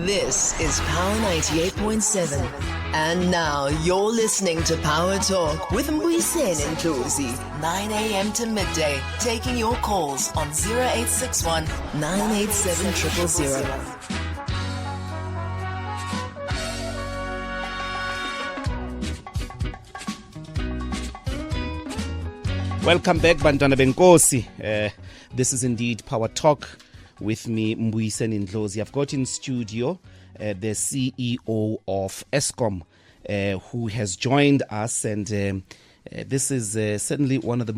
This is Power 98.7. And now you're listening to Power Talk with Mbuyiseni Ndlozi. 9 a.m. to midday. Taking your calls on 0861 987 000. Welcome back, Bantwana Benkosi. This is indeed Power Talk with me, Mbuyiseni Ndlozi. I've got in studio the CEO of Eskom, who has joined us, and this is certainly one of the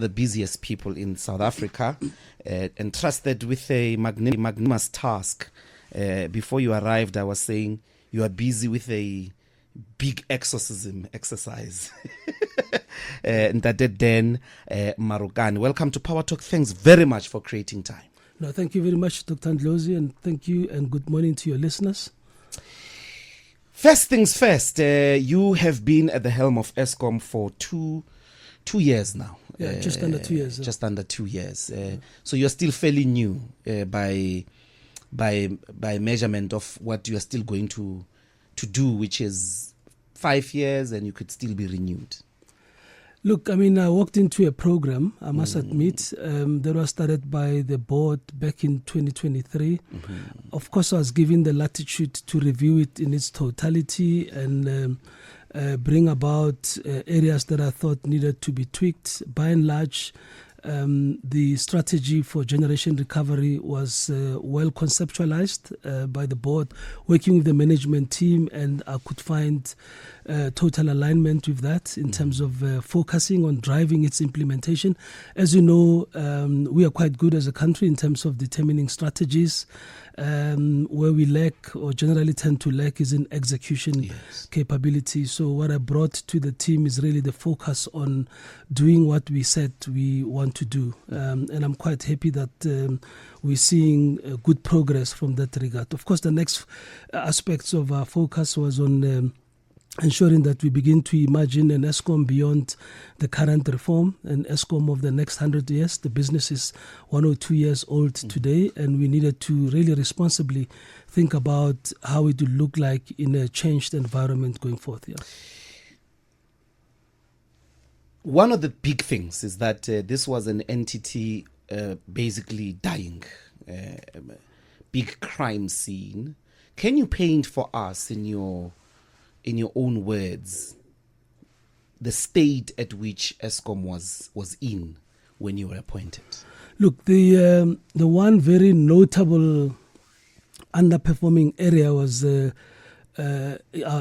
busiest people in South Africa, entrusted with a magnanimous task. Before you arrived, I was saying you are busy with a big exorcism exercise. Untitled Dan Marokane. Welcome to Power Talk. Thanks very much for creating time. No, thank you very much, Dr. Ndlozi, and thank you and good morning to your listeners. First things first, you have been at the helm of Eskom for two years now. Yeah, just under 2 years. Just under 2 years. So you're still fairly new by measurement of what you are still going to do, which is 5 years, and you could still be renewed. Look, I mean, I walked into a program, I must admit, that was started by the board back in 2023. Mm-hmm. Of course, I was given the latitude to review it in its totality and bring about areas that I thought needed to be tweaked. By and large, the strategy for generation recovery was well conceptualized by the board, working with the management team, and I could find total alignment with that in terms of focusing on driving its implementation. As you know, we are quite good as a country in terms of determining strategies. Where we lack or generally tend to lack is in execution capability. So what I brought to the team is really the focus on doing what we said we want to do. And I'm quite happy that we're seeing good progress from that regard. Of course, the next aspects of our focus was on ensuring that we begin to imagine an Eskom beyond the current reform, an Eskom of the next 100 years. The business is 102 years old today, and we needed to really responsibly think about how it would look like in a changed environment going forth. Yeah. One of the big things is that this was an entity basically dying, big crime scene. Can you paint for us in your own words, the state at which Eskom was in when you were appointed? Look, the one very notable underperforming area was our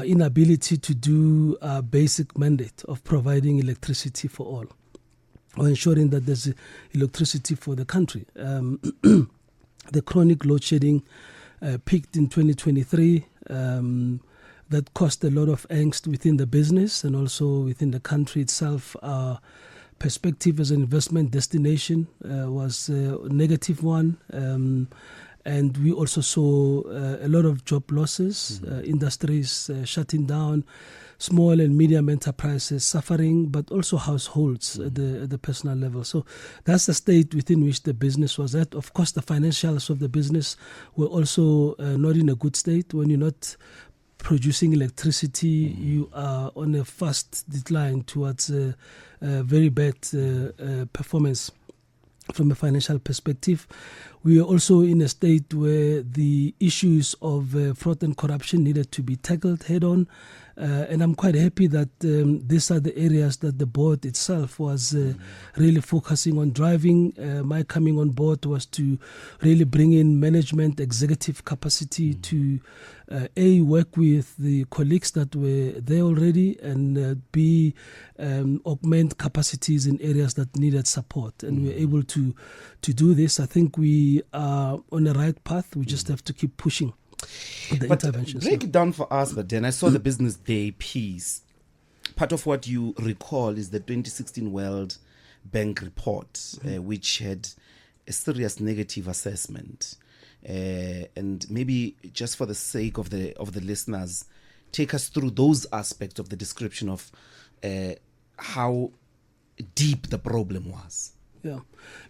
inability to do our basic mandate of providing electricity for all, or ensuring that there's electricity for the country. The chronic load shedding peaked in 2023. That caused a lot of angst within the business and also within the country itself. Our perspective as an investment destination was a negative one. And we also saw a lot of job losses, industries shutting down, small and medium enterprises suffering, but also households at the personal level. So that's the state within which the business was at. Of course, the financials of the business were also not in a good state. When you're not producing electricity, you are on a fast decline towards a very bad performance from a financial perspective. We are also in a state where the issues of fraud and corruption needed to be tackled head on. And I'm quite happy that these are the areas that the board itself was really focusing on driving. My coming on board was to really bring in management, executive capacity to work with the colleagues that were there already, and augment capacities in areas that needed support. And we're able to do this. I think we are on the right path. We just have to keep pushing. But break it down for us. But then I saw the Business Day piece. Part of what you recall is the 2016 World Bank report, which had a serious negative assessment. And maybe just for the sake of the listeners, take us through those aspects of the description of how deep the problem was. Yeah,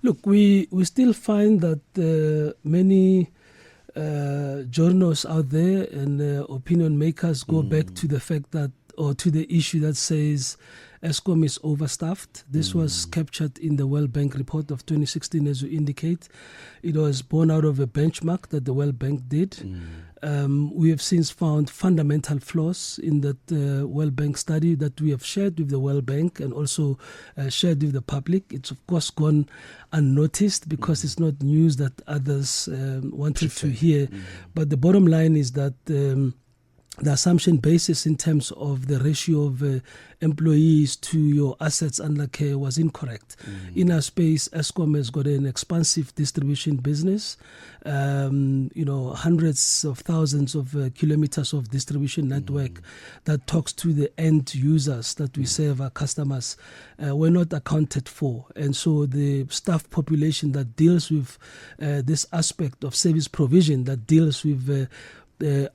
look, we still find that many journals out there and opinion makers go back to the fact that, or to the issue that says Eskom is overstaffed. This was captured in the World Bank report of 2016, as you indicate. It was born out of a benchmark that the World Bank did. We have since found fundamental flaws in that World Bank study that we have shared with the World Bank and also shared with the public. It's of course gone unnoticed because it's not news that others wanted to hear. But the bottom line is that the assumption basis in terms of the ratio of employees to your assets under care was incorrect. In our space, Eskom has got an expansive distribution business, hundreds of thousands of kilometers of distribution network that talks to the end users that we serve, our customers, were not accounted for. And so the staff population that deals with this aspect of service provision, that deals with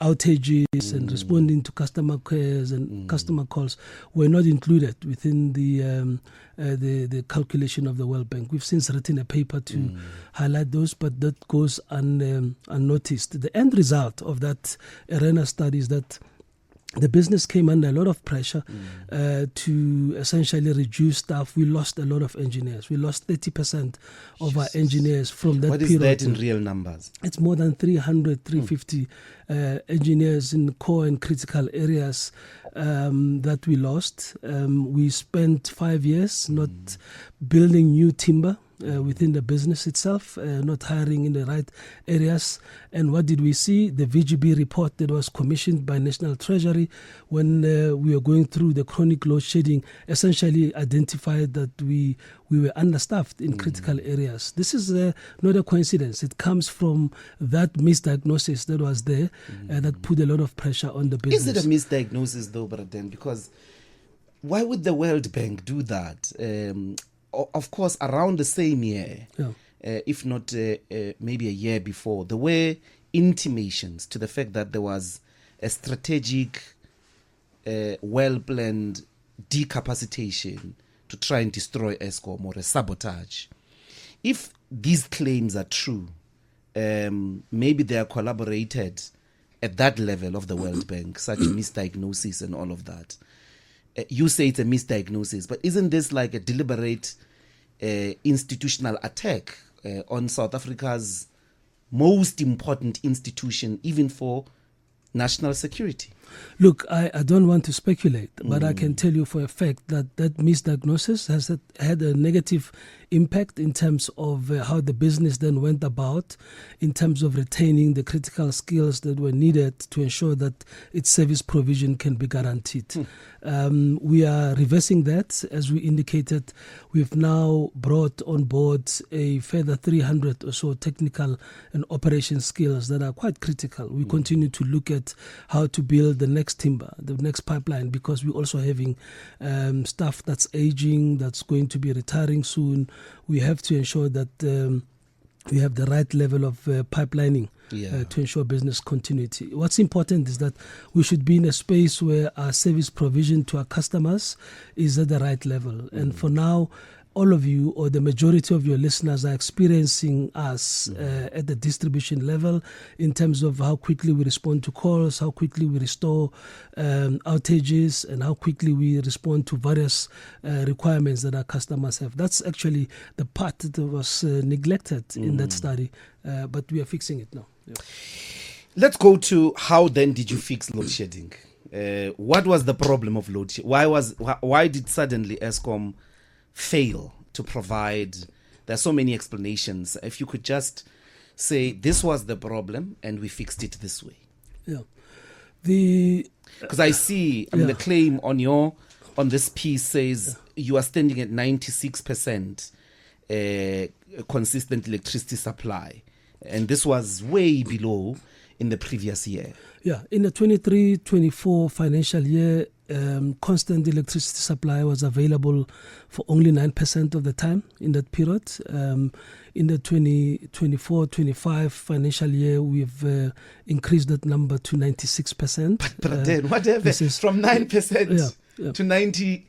outages and responding to customer cares and customer calls were not included within the calculation of the World Bank. We've since written a paper to highlight those, but that goes unnoticed. The end result of that arena study is that the business came under a lot of pressure to essentially reduce staff. We lost a lot of engineers. We lost 30% of our engineers from that period. What is that in real numbers? It's more than 350 engineers in core and critical areas that we lost. We spent 5 years not building new timber within the business itself, not hiring in the right areas. And what did we see? The VGB report that was commissioned by National Treasury when we were going through the chronic load shedding essentially identified that we were understaffed in critical areas. This is not a coincidence. It comes from that misdiagnosis that was there that put a lot of pressure on the business. Is it a misdiagnosis though, Braden? Because why would the World Bank do that? Of course, around the same year, if not maybe a year before, there were intimations to the fact that there was a strategic, well-planned decapacitation to try and destroy Eskom, or a sabotage. If these claims are true, maybe they are collaborated at that level of the World Bank, such misdiagnosis and all of that. You say it's a misdiagnosis, but isn't this like a deliberate institutional attack on South Africa's most important institution, even for national security? Look, I don't want to speculate, but I can tell you for a fact that that misdiagnosis has had a negative impact in terms of how the business then went about, in terms of retaining the critical skills that were needed to ensure that its service provision can be guaranteed. We are reversing that. As we indicated, we've now brought on board a further 300 or so technical and operation skills that are quite critical. We continue to look at how to build the next timber, the next pipeline, because we're also having staff that's aging, that's going to be retiring soon. We have to ensure that we have the right level of pipelining to ensure business continuity. What's important is that we should be in a space where our service provision to our customers is at the right level. And for now, all of you, or the majority of your listeners, are experiencing us at the distribution level in terms of how quickly we respond to calls, how quickly we restore outages, and how quickly we respond to various requirements that our customers have. That's actually the part that was neglected in that study, but we are fixing it now. Yeah. Let's go to how then did you fix load shedding? What was the problem of load shedding? Why did suddenly Eskom fail to provide? There are so many explanations. If you could just say this was the problem and we fixed it this way. Yeah. Because I see, I mean, the claim on this piece says you are standing at 96% consistent electricity supply, and this was way below in the previous year. Yeah, in the 23-24 financial year, constant electricity supply was available for only 9% of the time in that period. In the 2024-25 financial year, we've increased that number to 96%. But then, whatever, from 9% to 90%.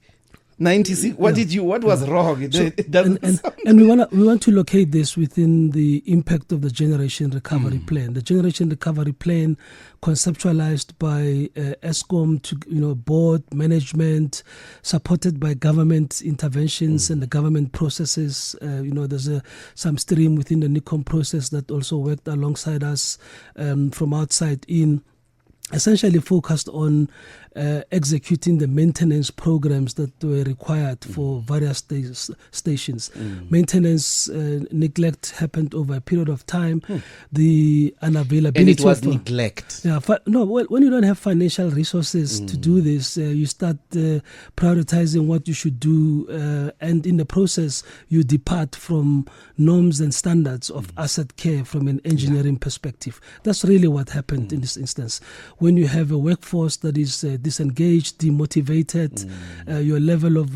96. What was wrong? It doesn't sound- And we want to locate this within the impact of the Generation Recovery Plan. The Generation Recovery Plan, conceptualized by Eskom, to board management, supported by government interventions and the government processes. There's some stream within the NICOM process that also worked alongside us from outside in. Essentially focused on executing the maintenance programs that were required for various stations. Maintenance neglect happened over a period of time. The unavailability. And it was neglect. Yeah, when you don't have financial resources to do this, you start prioritizing what you should do, and in the process, you depart from norms and standards of asset care from an engineering perspective. That's really what happened in this instance. When you have a workforce that is disengaged, demotivated, your level of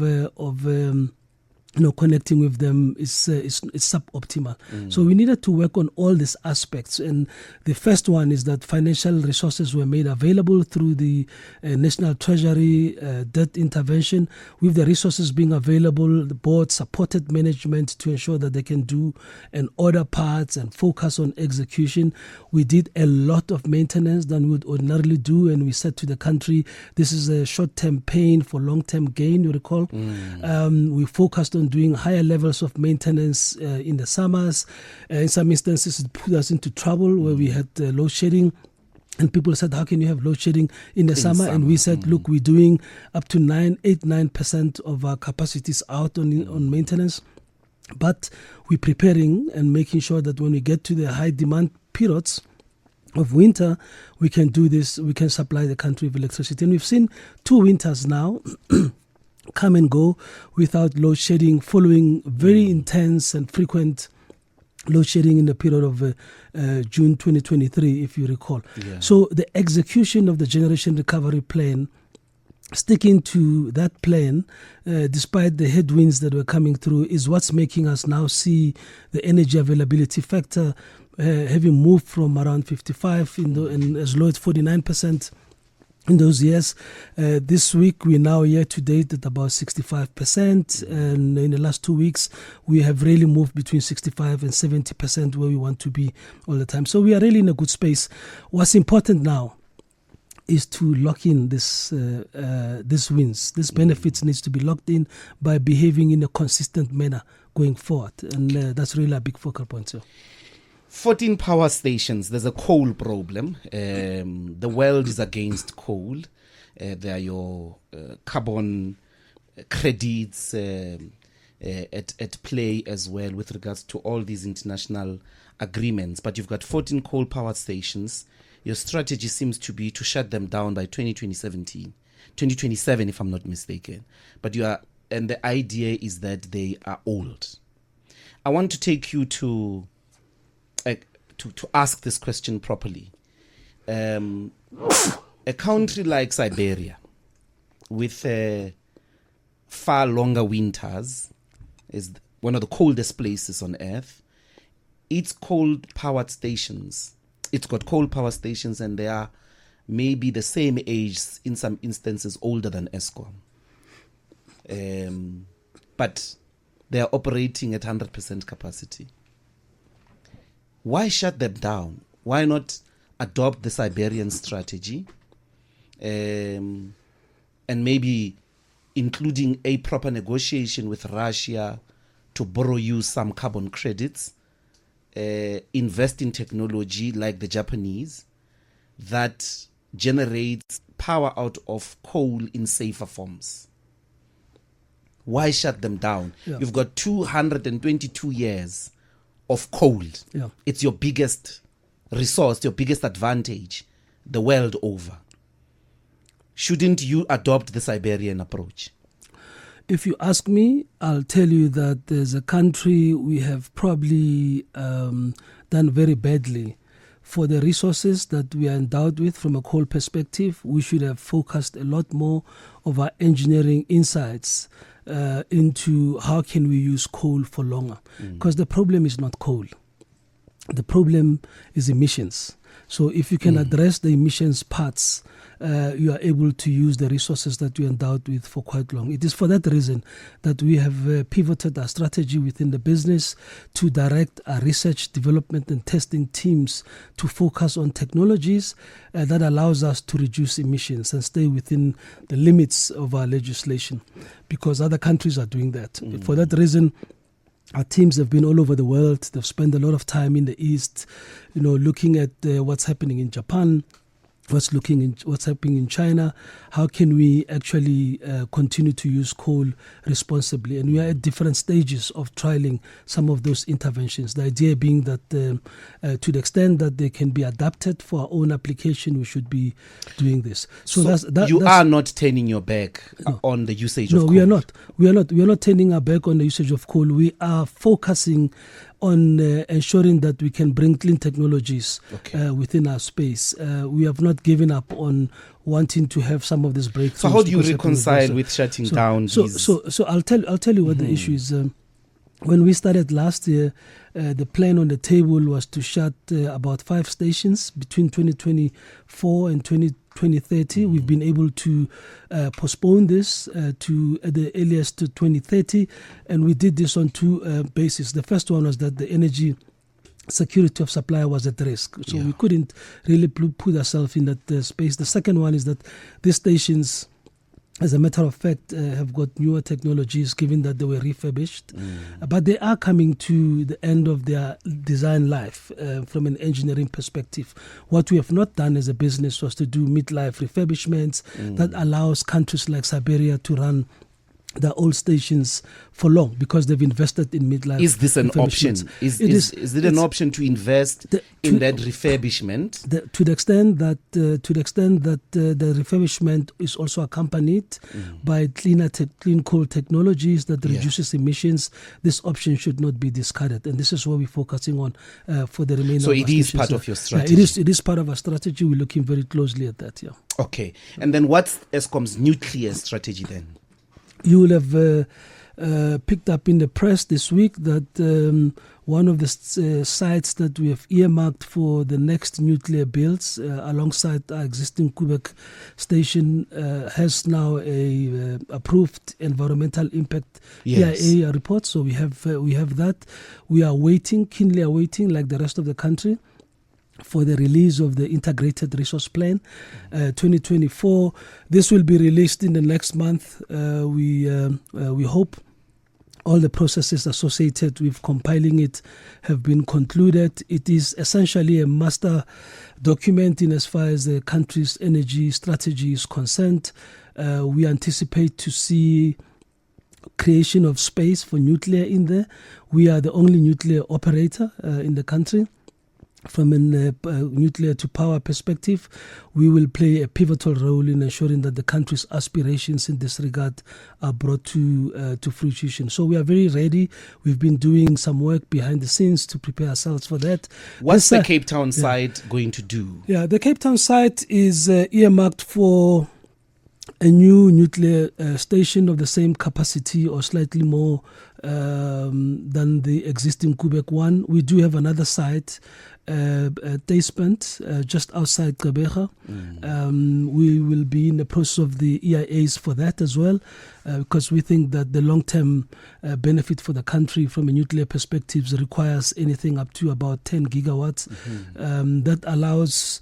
connecting with them is suboptimal. So we needed to work on all these aspects. And the first one is that financial resources were made available through the National Treasury debt intervention. With the resources being available, the board supported management to ensure that they can do and order parts and focus on execution. We did a lot of maintenance than we would ordinarily do, and we said to the country, this is a short-term pain for long-term gain, you recall. We focused on doing higher levels of maintenance in the summers. In some instances, it put us into trouble where we had load shedding. And people said, how can you have load shedding in the summer? And we said, look, we're doing up to 9% of our capacities out on maintenance. But we're preparing and making sure that when we get to the high demand periods of winter, we can do this, we can supply the country with electricity. And we've seen 2 winters now come and go without load shedding, following very intense and frequent load shedding in the period of June 2023, if you recall. Yeah. So the execution of the Generation Recovery Plan, sticking to that plan, despite the headwinds that were coming through, is what's making us now see the energy availability factor having moved from around 55 and as low as 49% in those years. This week, we're now year to date at about 65%. And in the last 2 weeks, we have really moved between 65 and 70% where we want to be all the time. So we are really in a good space. What's important now is to lock in this wins. This benefits needs to be locked in by behaving in a consistent manner going forward. And that's really a big focal point. So. 14 power stations. There's a coal problem. The world is against coal. There are your carbon credits at play as well with regards to all these international agreements. But you've got 14 coal power stations. Your strategy seems to be to shut them down by 2027, if I'm not mistaken. But and the idea is that they are old. I want to take you to ask this question properly. A country like Siberia, with far longer winters, is one of the coldest places on earth. It's got coal power stations, and they are maybe the same age, in some instances older than Eskom. But they are operating at 100% capacity. Why shut them down? Why not adopt the Siberian strategy, and maybe including a proper negotiation with Russia to borrow you some carbon credits, invest in technology like the Japanese that generates power out of coal in safer forms? Why shut them down? Yeah. You've got 222 years of coal. Yeah. It's your biggest resource, your biggest advantage the world over. Shouldn't you adopt the Siberian approach? If you ask me, I'll tell you that there's a country we have probably done very badly. For the resources that we are endowed with from a coal perspective, we should have focused a lot more of our engineering insights into how can we use coal for longer. Because the problem is not coal. The problem is emissions. So if you can address the emissions parts, you are able to use the resources that you endowed with for quite long. It is for that reason that we have pivoted our strategy within the business to direct our research, development and testing teams to focus on technologies that allows us to reduce emissions and stay within the limits of our legislation, because other countries are doing that. For that reason, our teams have been all over the world. They've spent a lot of time in the East, looking at what's happening in Japan, what's happening in China. How can we actually continue to use coal responsibly? And we are at different stages of trialing some of those interventions. The idea being that to the extent that they can be adapted for our own application, we should be doing this. So you are not turning your back on the usage of coal? No, we are not. We are not turning our back on the usage of coal. We are focusing on ensuring that we can bring clean technologies within our space. We have not given up on wanting to have some of these breakthroughs. So how do you reconcile with shutting down these? So I'll tell you what the issue is. When we started last year, the plan on the table was to shut about 5 stations between 2024 and 2030. We've been able to postpone this to the earliest to 2030, and we did this on 2 bases. The first one was that the energy security of supply was at risk, so we couldn't really put ourselves in that space. The second one is that these stations, as a matter of fact, have got newer technologies, given that they were refurbished. But they are coming to the end of their design life from an engineering perspective. What we have not done as a business was to do midlife refurbishments that allows countries like Siberia to run the old stations for long, because they've invested in midlife. Is this an option? Is it an option to invest in that refurbishment? To the extent that the refurbishment is also accompanied by clean coal technologies that reduces emissions, this option should not be discarded, and this is what we're focusing on for the remainder. So of it is part of your strategy. It is part of our strategy. We're looking very closely at that. Okay, and then what's Eskom's nuclear strategy then? You will have picked up in the press this week that one of the sites that we have earmarked for the next nuclear builds alongside our existing Quebec station has now a approved environmental impact EIA report. So we have that. We are keenly awaiting, like the rest of the country, for the release of the Integrated Resource Plan 2024. This will be released in the next month. We hope all the processes associated with compiling it have been concluded. It is essentially a master document in as far as the country's energy strategy is concerned. We anticipate to see creation of space for nuclear in there. We are the only nuclear operator in the country. From a nuclear to power perspective, we will play a pivotal role in ensuring that the country's aspirations in this regard are brought to fruition. So we are very ready. We've been doing some work behind the scenes to prepare ourselves for that. What's the Cape Town site going to do? Yeah, the Cape Town site is earmarked for a new nuclear station of the same capacity or slightly more than the existing Quebec one. We do have another site, Taispent, just outside Gqeberha. We will be in the process of the EIAs for that as well, because we think that the long-term benefit for the country from a nuclear perspective requires anything up to about 10 gigawatts. That allows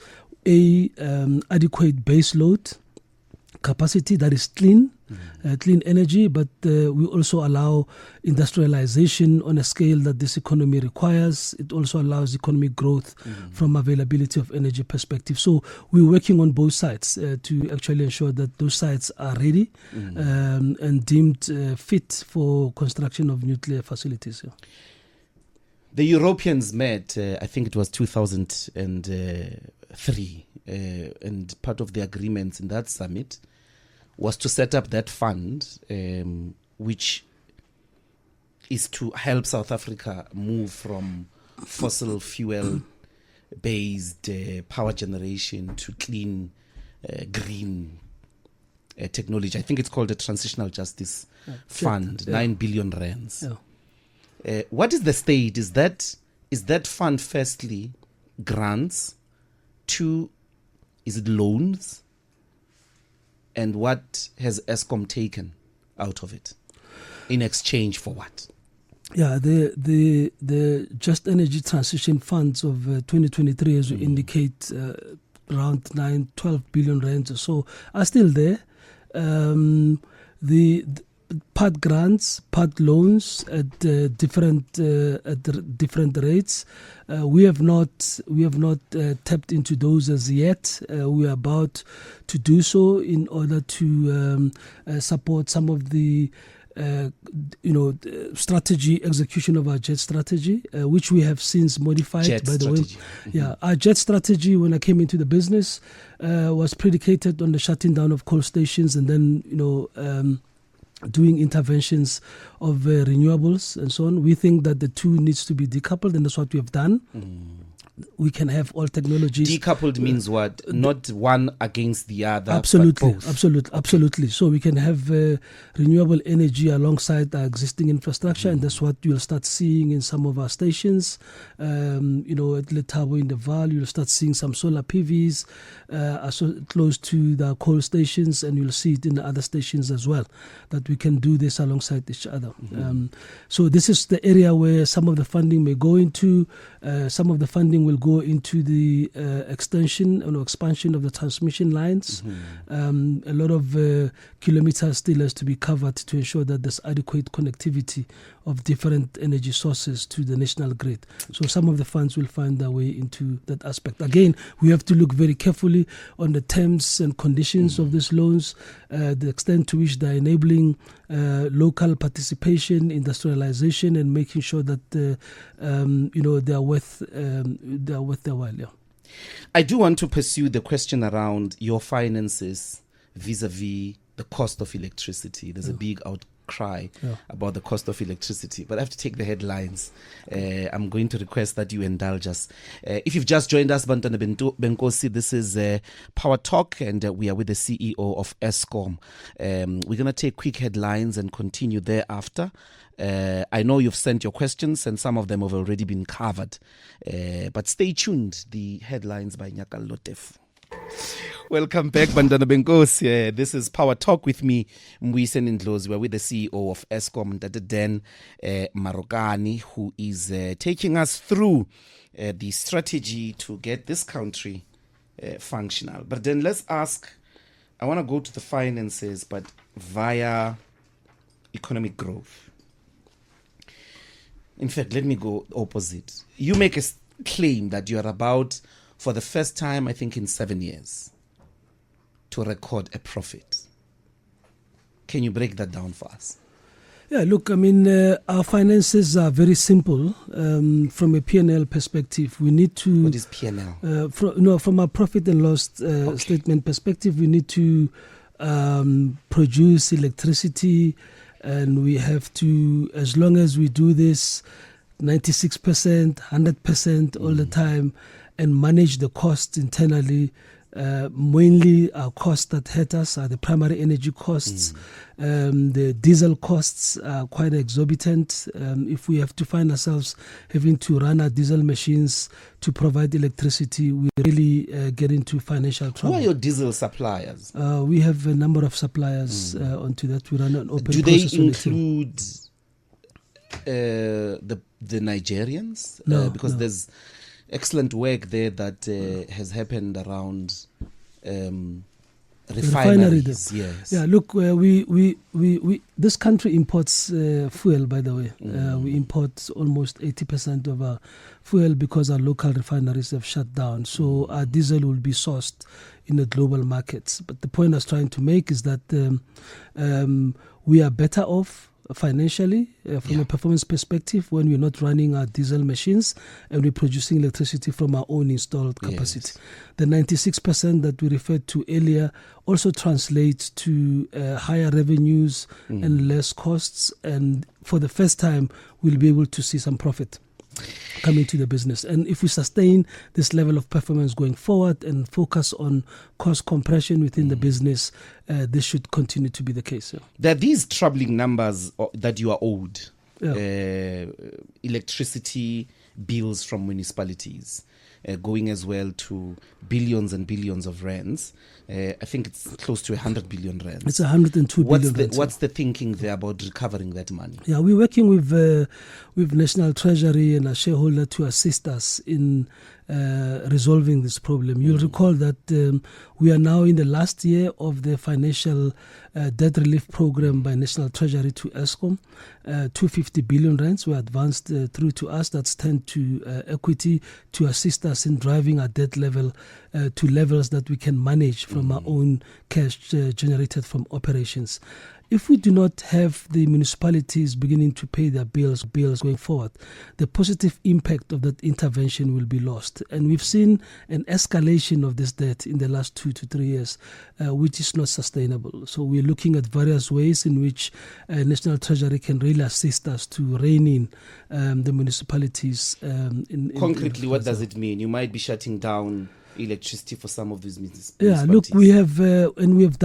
adequate base load capacity that is clean energy, but we also allow industrialization on a scale that this economy requires. It also allows economic growth from availability of energy perspective. So we're working on both sides to actually ensure that those sites are ready and deemed fit for construction of nuclear facilities. The Europeans met, I think it was 2003, and part of the agreements in that summit was to set up that fund, which is to help South Africa move from fossil fuel-based power generation to clean, green technology. I think it's called a Transitional Justice Fund, 9 billion rands. What is the state? Is that fund firstly grants two, is it loans? And what has Eskom taken out of it? In exchange for what? Yeah, the Just Energy Transition Funds of 2023, as you indicate, around 12 billion rands or so, are still there. The part grants, part loans at different rates. We have not tapped into those as yet. We are about to do so in order to support some of the strategy execution of our JET strategy, which we have since modified. JET by the strategy. way, yeah, our JET strategy when I came into the business was predicated on the shutting down of coal stations and then doing interventions of renewables and so on. We think that the two needs to be decoupled, and that's what we have done. We can have all technologies. Decoupled means what? Not one against the other. Absolutely, but both. absolutely. So we can have renewable energy alongside our existing infrastructure, and that's what you'll start seeing in some of our stations. At Letabo in the Val, you'll start seeing some solar PVs so close to the coal stations, and you'll see it in the other stations as well, that we can do this alongside each other. So this is the area where some of the funding may go into. Some of the funding will go into the extension and expansion of the transmission lines. A lot of kilometers still has to be covered to ensure that there's adequate connectivity of different energy sources to the national grid. So some of the funds will find their way into that aspect. Again, we have to look very carefully on the terms and conditions of these loans, the extent to which they're enabling local participation, industrialization, and making sure that they're worth their while. Yeah. I do want to pursue the question around your finances vis-a-vis the cost of electricity. There's a big outcry about the cost of electricity, but I have to take the headlines. I'm going to request that you indulge us. If you've just joined us, Bantwana Benkosi, this is Power Talk, and we are with the CEO of Eskom. We're going to take quick headlines and continue thereafter. I know you've sent your questions, and some of them have already been covered. But stay tuned. The headlines by Nyakal Lotef. Welcome back, Bantwana Benkosi. This is Power Talk with me, Mbuyiseni Ndlozi. We're with the CEO of Eskom, Dan Marokane, who is taking us through the strategy to get this country functional. But then let's ask, I want to go to the finances, but via economic growth. In fact, let me go opposite. You make a claim that you are about, for the first time, I think in 7 years, to record a profit. Can you break that down for us? Yeah, look, I mean, our finances are very simple. From a P&L perspective, we need to... What is P&L? From a profit and loss statement perspective, we need to produce electricity, and we have to, as long as we do this 96%, 100% all the time, and manage the costs internally. Mainly our costs that hurt us are the primary energy costs. The diesel costs are quite exorbitant. If we have to find ourselves having to run our diesel machines to provide electricity, we really get into financial trouble. Who are your diesel suppliers? We have a number of suppliers onto that. We run an open Do process. they include the Nigerians? No, because no. there's excellent work there that has happened around refineries. Yes. Yeah, look, we this country imports fuel, by the way. We import almost 80% of our fuel because our local refineries have shut down. So our diesel will be sourced in the global markets. But the point I was trying to make is that we are better off financially from a performance perspective when we're not running our diesel machines and we're producing electricity from our own installed capacity. The 96% that we referred to earlier also translates to higher revenues and less costs, and for the first time we'll be able to see some profit coming to the business. And if we sustain this level of performance going forward and focus on cost compression within the business, this should continue to be the case. There are these troubling numbers that you are owed. Electricity bills from municipalities. going as well to billions and billions of rands. I think it's close to 100 billion rands. It's 102 billion rands. What's the thinking there about recovering that money? Yeah, we're working with National Treasury and a shareholder to assist us in resolving this problem. You'll recall that we are now in the last year of the financial debt relief program by National Treasury to Eskom. 250 billion rands were advanced through to us. That's turned to equity to assist us in driving our debt level to levels that we can manage from our own cash generated from operations. If we do not have the municipalities beginning to pay their bills going forward, the positive impact of that intervention will be lost. And we've seen an escalation of this debt in the last 2 to 3 years, which is not sustainable. So we're looking at various ways in which National Treasury can really assist us to rein in the municipalities. Concretely, what does it mean? You might be shutting down electricity for some of these municipalities. Yeah, look, we have we've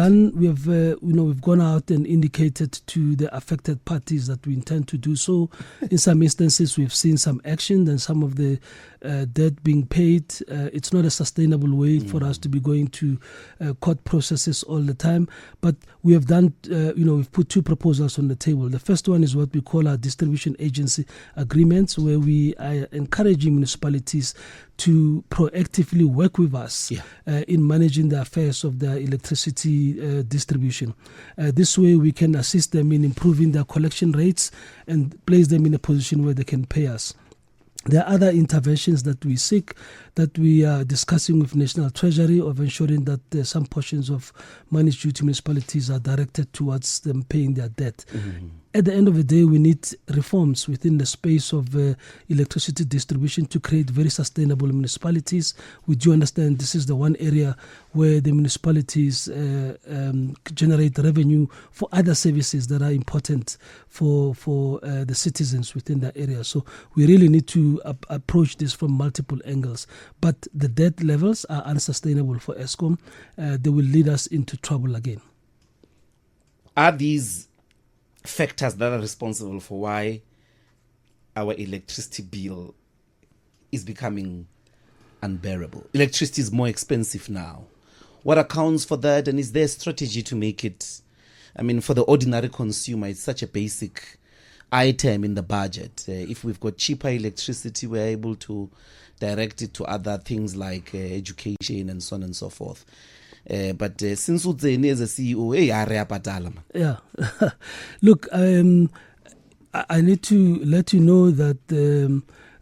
gone out and indicated to the affected parties that we intend to do so. In some instances, we've seen some action and some of the debt being paid. It's not a sustainable way for us to be going to court processes all the time. But we have done, we've put 2 proposals on the table. The first one is what we call our distribution agency agreements, where we are encouraging municipalities to proactively work with us in managing the affairs of their electricity distribution. This way we can assist them in improving their collection rates and place them in a position where they can pay us. There are other interventions that we seek, that we are discussing with National Treasury, of ensuring that some portions of money due to municipalities are directed towards them paying their debt. At the end of the day, we need reforms within the space of electricity distribution to create very sustainable municipalities. We do understand this is the one area where the municipalities generate revenue for other services that are important for the citizens within that area. So we really need to approach this from multiple angles. But the debt levels are unsustainable for Eskom. They will lead us into trouble again. Are these factors that are responsible for why our electricity bill is becoming unbearable? Electricity is more expensive now. What accounts for that, and is there a strategy to make it, for the ordinary consumer, it's such a basic item in the budget. If we've got cheaper electricity, we're able to direct it to other things like education and so on and so forth. But since Utseni as a CEO, yeah. Look, I need to let you know that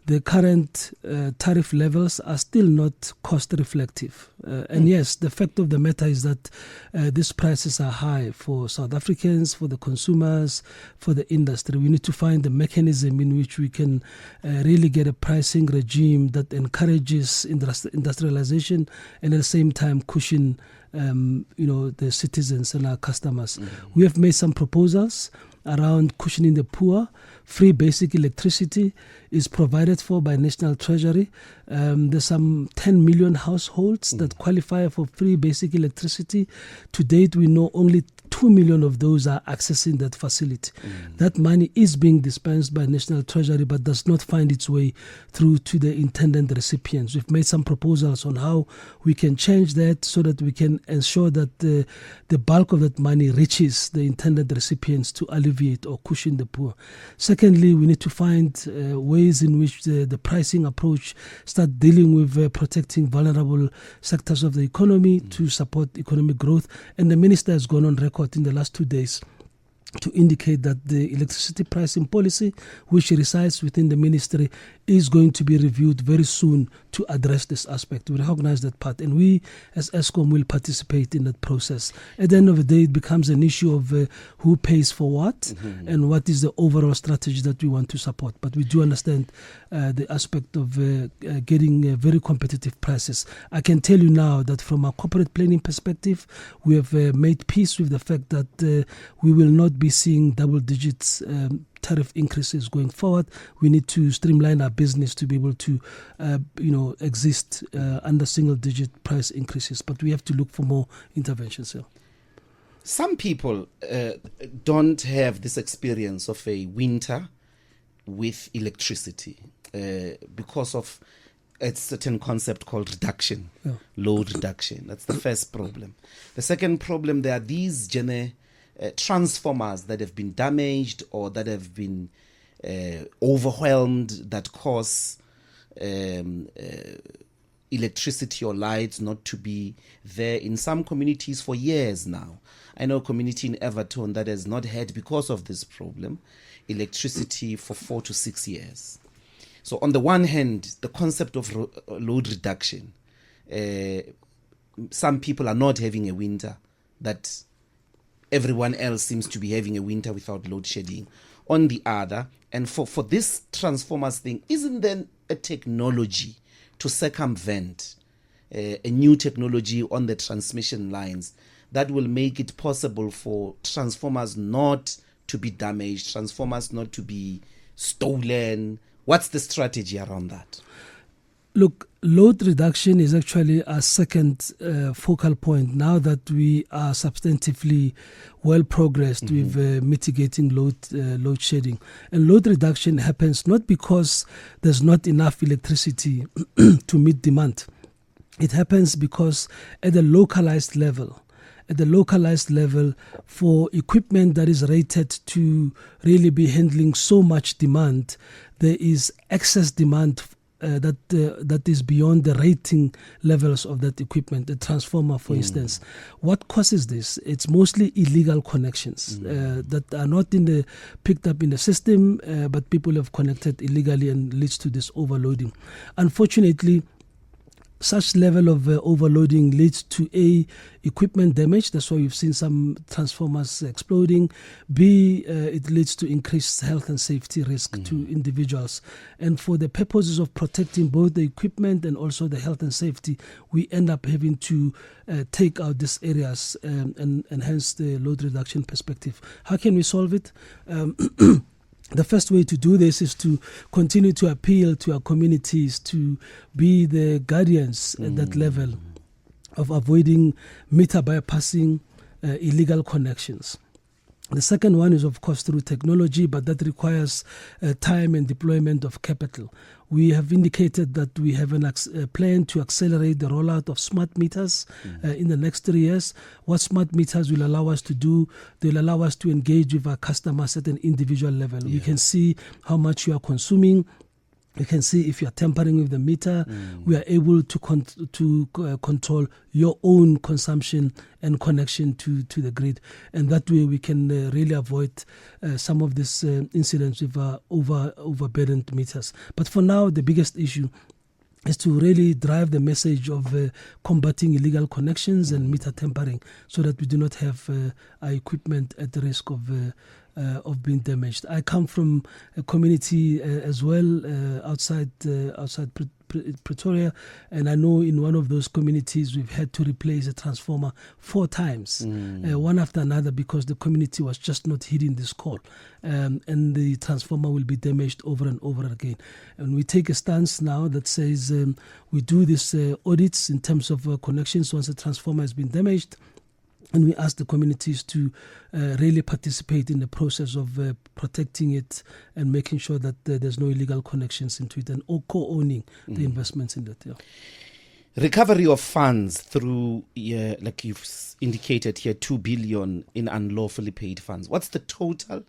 the current tariff levels are still not cost reflective. And yes, the fact of the matter is that these prices are high for South Africans, for the consumers, for the industry. We need to find a mechanism in which we can really get a pricing regime that encourages industrialization and at the same time cushion the citizens and our customers. We have made some proposals around cushioning the poor. Free basic electricity is provided for by National Treasury. There's some 10 million households that qualify for free basic electricity. To date, we know only 2 million of those are accessing that facility. That money is being dispensed by National Treasury but does not find its way through to the intended recipients. We've made some proposals on how we can change that so that we can ensure that the bulk of that money reaches the intended recipients to alleviate or cushion the poor. Secondly, we need to find ways in which the pricing approach start dealing with protecting vulnerable sectors of the economy to support economic growth. And the minister has gone on record in the last 2 days to indicate that the electricity pricing policy, which resides within the ministry, is going to be reviewed very soon to address this aspect. We recognize that part, and we as Eskom will participate in that process. At the end of the day, it becomes an issue of who pays for what and what is the overall strategy that we want to support. But we do understand the aspect of getting very competitive prices. I can tell you now that from a corporate planning perspective, we have made peace with the fact that we will not be seeing double digits tariff increases going forward. We need to streamline our business to be able to, exist under single-digit price increases. But we have to look for more interventions here. Some people don't have this experience of a winter with electricity because of a certain concept called reduction, load reduction. That's the first problem. The second problem, there are these transformers that have been damaged or that have been overwhelmed, that cause electricity or lights not to be there in some communities for years now. I know a community in Everton that has not had, because of this problem, electricity for 4 to 6 years. So on the one hand, the concept of load reduction, some people are not having a winter that everyone else seems to be having a winter without load shedding. On the other, and for this transformers thing, isn't there a technology to circumvent, a new technology on the transmission lines that will make it possible for transformers not to be damaged, transformers not to be stolen? What's the strategy around that? Look, load reduction is actually a second focal point now that we are substantively well progressed with mitigating load shedding. And load reduction happens not because there's not enough electricity to meet demand. It happens because at the localized level, for equipment that is rated to really be handling so much demand, there is excess demand that is beyond the rating levels of that equipment, the transformer, for instance. What causes this? It's mostly illegal connections that are not picked up in the system, but people have connected illegally and leads to this overloading. Unfortunately, such level of overloading leads to A, equipment damage. That's why we've seen some transformers exploding. B, it leads to increased health and safety risk to individuals. And for the purposes of protecting both the equipment and also the health and safety, we end up having to take out these areas and hence the load reduction perspective. How can we solve it? The first way to do this is to continue to appeal to our communities to be the guardians at that level of avoiding meter bypassing illegal connections. The second one is, of course, through technology, but that requires time and deployment of capital. We have indicated that we have a plan to accelerate the rollout of smart meters in the next 3 years. What smart meters will allow us to do, they'll allow us to engage with our customers at an individual level. We can see how much you are consuming. We can see if you are tampering with the meter. We are able to control your own consumption and connection to the grid. And that way we can really avoid some of these incidents with overburdened meters. But for now, the biggest issue is to really drive the message of combating illegal connections and meter tampering so that we do not have our equipment at the risk of being damaged. I come from a community as well outside Pretoria, and I know in one of those communities we've had to replace a transformer 4 times, one after another, because the community was just not heeding this call, and the transformer will be damaged over and over again. And we take a stance now that says we do these audits in terms of connections once the transformer has been damaged. And we ask the communities to really participate in the process of protecting it and making sure that there's no illegal connections into it and co-owning the investments in that. Yeah. Recovery of funds through, like you've indicated here, 2 billion in unlawfully paid funds. What's the total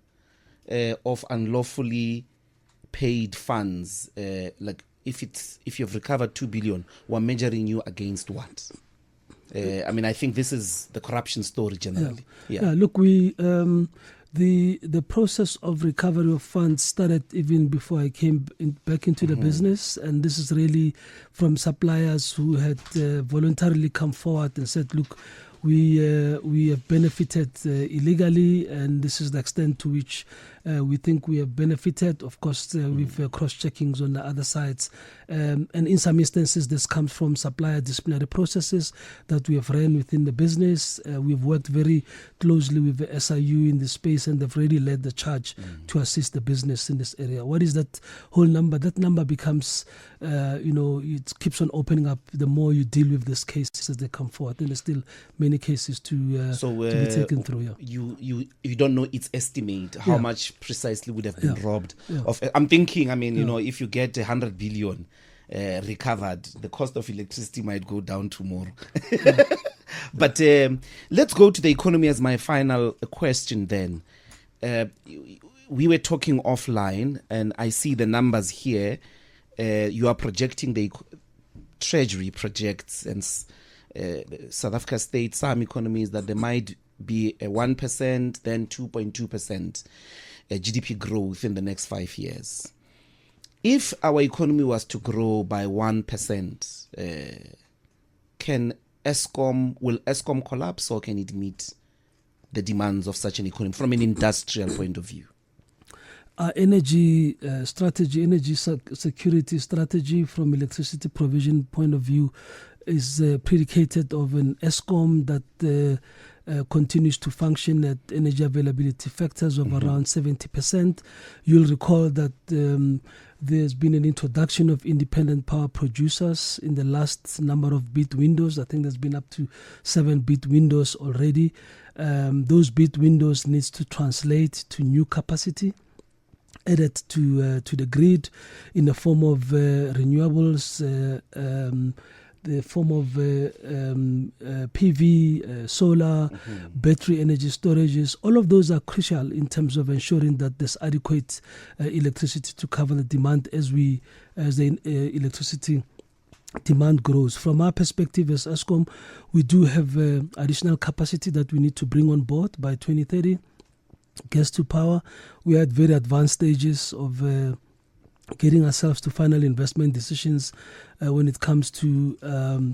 of unlawfully paid funds? Like if you've recovered 2 billion, we're measuring you against what? I mean, I think this is the corruption story generally. Yeah. Look, we the process of recovery of funds started even before I came back into the business, and this is really from suppliers who had voluntarily come forward and said, look, we have benefited illegally, and this is the extent to which we think we have benefited. Of course, with cross-checkings on the other sides. And in some instances, this comes from supplier disciplinary processes that we have ran within the business. We've worked very closely with the SIU in this space, and they've really led the charge to assist the business in this area. What is that whole number? That number becomes, it keeps on opening up the more you deal with these cases as they come forward. And there's still many cases to be taken through. Yeah. You don't know its estimate, how much precisely would have been robbed of. I'm thinking, if you get 100 billion recovered, the cost of electricity might go down tomorrow. But let's go to the economy as my final question then. We were talking offline, and I see the numbers here. You are projecting the Treasury projects, and South Africa State, some economies, that there might be a 1%, then 2.2% GDP growth in the next 5 years. If our economy was to grow by 1%, will Eskom collapse, or can it meet the demands of such an economy from an industrial point of view? Our energy strategy, energy security strategy from electricity provision point of view is predicated of an Eskom that continues to function at energy availability factors of around 70%. You'll recall that there's been an introduction of independent power producers in the last number of bid windows. I think there's been up to 7 bid windows already. Those bid windows needs to translate to new capacity added to the grid in the form of renewables, the form of PV, solar, battery energy storages. All of those are crucial in terms of ensuring that there's adequate electricity to cover the demand as the electricity demand grows. From our perspective as Eskom, we do have additional capacity that we need to bring on board by 2030. Gas to power, we are at very advanced stages of getting ourselves to final investment decisions when it comes to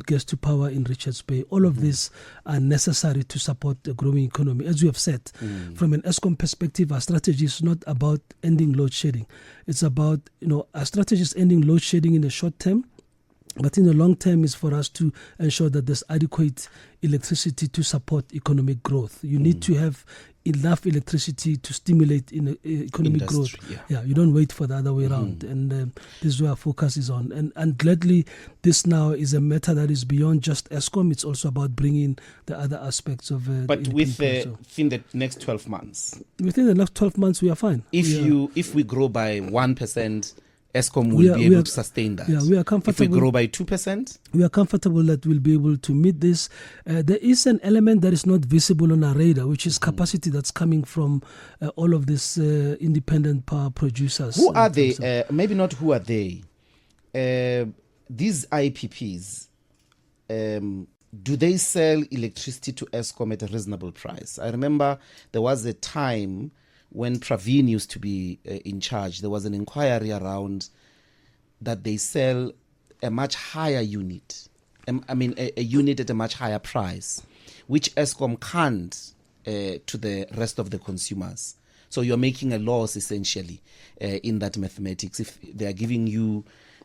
gas to power in Richards Bay. All of these are necessary to support a growing economy. As we have said, from an Eskom perspective, our strategy is not about ending load shedding. It's about, our strategy is ending load shedding in the short term, but in the long term is for us to ensure that there's adequate electricity to support economic growth. You need to have enough electricity to stimulate economic growth. Yeah, you don't wait for the other way around. And this is where our focus is on. And gladly, this now is a matter that is beyond just Eskom. It's also about bringing the other aspects of But within the next 12 months? Within the next 12 months, we are fine. If we grow by 1%, Eskom will be able to sustain that. Yeah, we are comfortable. If we grow by 2%? We are comfortable that we'll be able to meet this. There is an element that is not visible on our radar, which is capacity that's coming from all of these independent power producers. Who are they? Maybe not who are they. These IPPs, do they sell electricity to Eskom at a reasonable price? I remember there was a time when Praveen used to be in charge, there was an inquiry around that they sell a much higher unit. A unit at a much higher price, which Eskom can't to the rest of the consumers. So you're making a loss essentially in that mathematics. If they are giving you,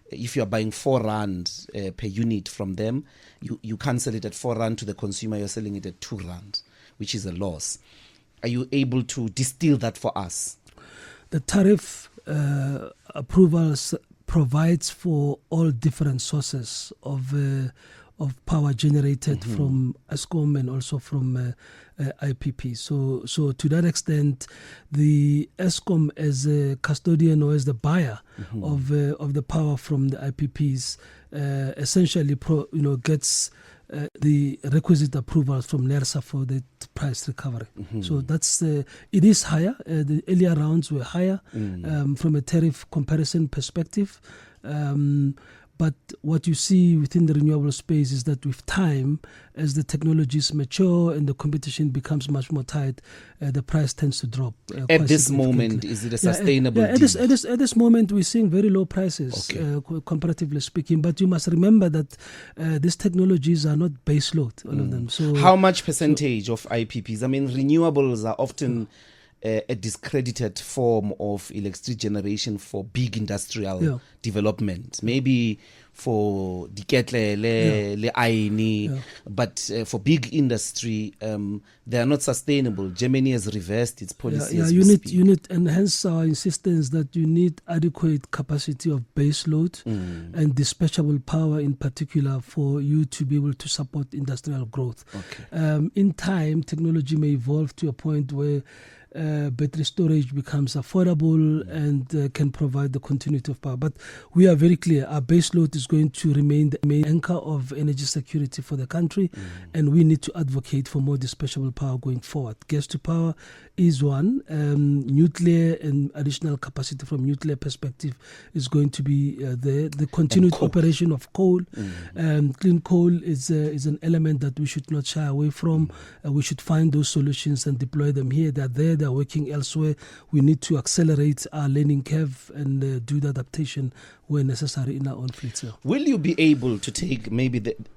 if you're buying 4 rand per unit from them, you can't sell it at 4 rand to the consumer, you're selling it at 2 rand, which is a loss. Are you able to distill that for us? The tariff approvals provides for all different sources of power generated from Eskom and also from IPP. So to that extent, the Eskom as a custodian or as the buyer of the power from the IPPs essentially gets the requisite approvals from NERSA for the price recovery. So that's it is higher. The earlier rounds were higher from a tariff comparison perspective. But what you see within the renewable space is that with time, as the technologies mature and the competition becomes much more tight, the price tends to drop. At this moment, is it a sustainable deal? At this moment, we're seeing very low prices, comparatively speaking. But you must remember that these technologies are not base load, all of them. So how much percentage of IPPs? I mean, renewables are often a discredited form of electricity generation for big industrial development. Maybe for diketlele, le aini, but for big industry, they are not sustainable. Germany has reversed its policy. You need, and hence our insistence that you need adequate capacity of base load and dispatchable power in particular for you to be able to support industrial growth. Okay. In time, technology may evolve to a point where battery storage becomes affordable and can provide the continuity of power. But we are very clear, our base load is going to remain the main anchor of energy security for the country, and we need to advocate for more dispatchable power going forward. Gas to power is one. Nuclear and additional capacity from nuclear perspective is going to be there. The continued operation of coal, clean coal is an element that we should not shy away from. We should find those solutions and deploy them here. They're there, they're working elsewhere. We need to accelerate our learning curve and do the adaptation where necessary in our own fleets. Will you be able to take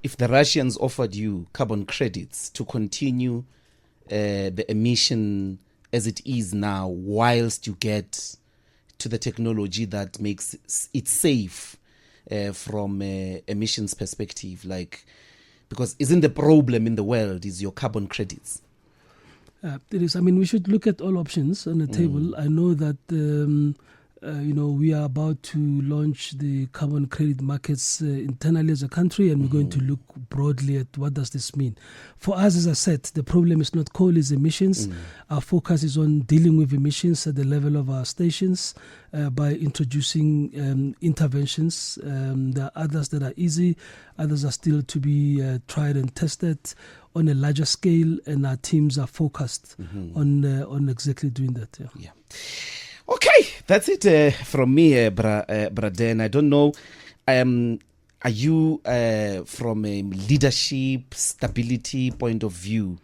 if the Russians offered you carbon credits to continue the emission as it is now, whilst you get to the technology that makes it safe from emissions perspective? Because isn't the problem in the world is your carbon credits? It is. I mean, we should look at all options on the table. I know that we are about to launch the carbon credit markets internally as a country, and we're going to look broadly at what does this mean. For us, as I said, the problem is not coal, it's emissions. Our focus is on dealing with emissions at the level of our stations by introducing interventions. There are others that are easy, others are still to be tried and tested on a larger scale, and our teams are focused on exactly doing that. Yeah. Okay, that's it from me, Braden. I don't know. Are you, from a leadership stability point of view,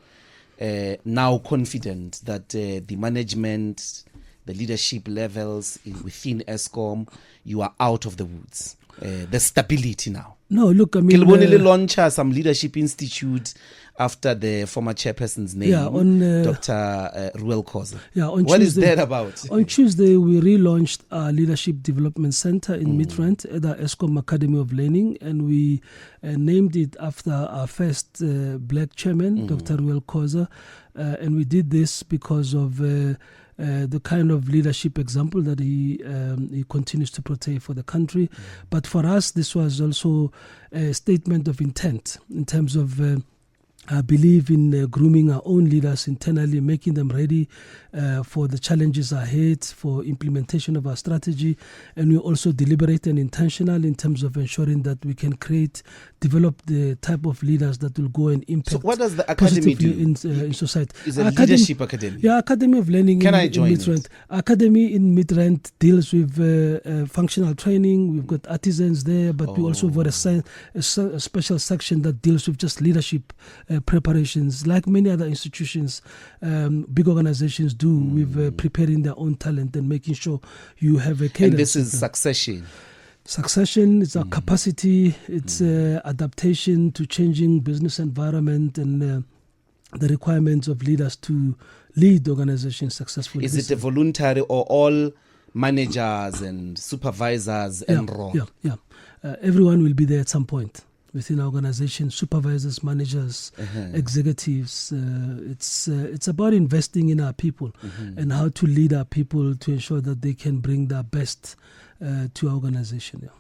now confident that the management, the leadership levels within Eskom, you are out of the woods? The stability now. No, look, I mean, launch some leadership institute after the former chairperson's name, Dr. Ruel Khoza. Yeah, what is that about? On Tuesday, we relaunched our Leadership Development Center in Midrand at the Eskom Academy of Learning, and we named it after our first black chairman, Dr. Ruel Khoza, and we did this because of the kind of leadership example that he continues to portray for the country. But for us, this was also a statement of intent in terms of I believe in grooming our own leaders internally, making them ready for the challenges ahead, for implementation of our strategy. And we also deliberate and intentional in terms of ensuring that we can develop the type of leaders that will go and impact. So what does the academy do in society? Is a leadership academy? Yeah, Academy of Learning. Can I join Midrand. Academy in Midrand deals with functional training. We've got artisans there, but we also have a special section that deals with just leadership preparations, like many other institutions, big organizations do with preparing their own talent and making sure you have a cadence. And this is succession. Succession, it's our capacity, it's adaptation to changing business environment and the requirements of leaders to lead organizations successfully. Is it a voluntary or all managers and supervisors enrolled? Yeah. Everyone will be there at some point within our organization, supervisors, managers, executives. It's about investing in our people and how to lead our people to ensure that they can bring their best to our organization. Yeah.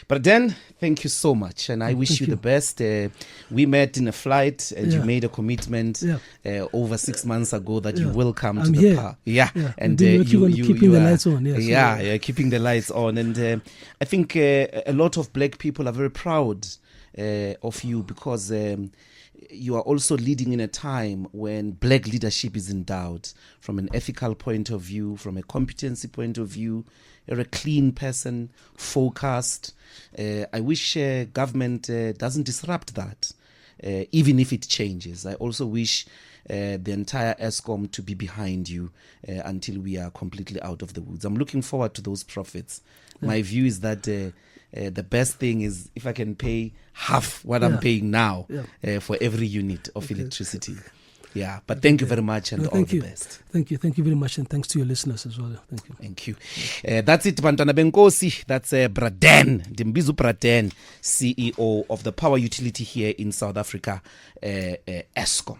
But then, thank you so much, and I wish you the best. We met in a flight, and you made a commitment over 6 months ago that you will come to the park. Yeah, and you keeping the lights on. Yeah, keeping the lights on, and I think a lot of black people are very proud of you because you are also leading in a time when black leadership is in doubt from an ethical point of view, from a competency point of view. You're a clean person, focused. I wish government doesn't disrupt that, even if it changes. I also wish the entire Eskom to be behind you until we are completely out of the woods. I'm looking forward to those profits. My view is that the best thing is if I can pay half what I'm paying now for every unit of electricity. Yeah, but thank you very much and all the best. Thank you very much, and thanks to your listeners as well. Thank you. That's it, Bantwana Benkosi. That's Braden, Dimbizu Braden, CEO of the power utility here in South Africa, Eskom.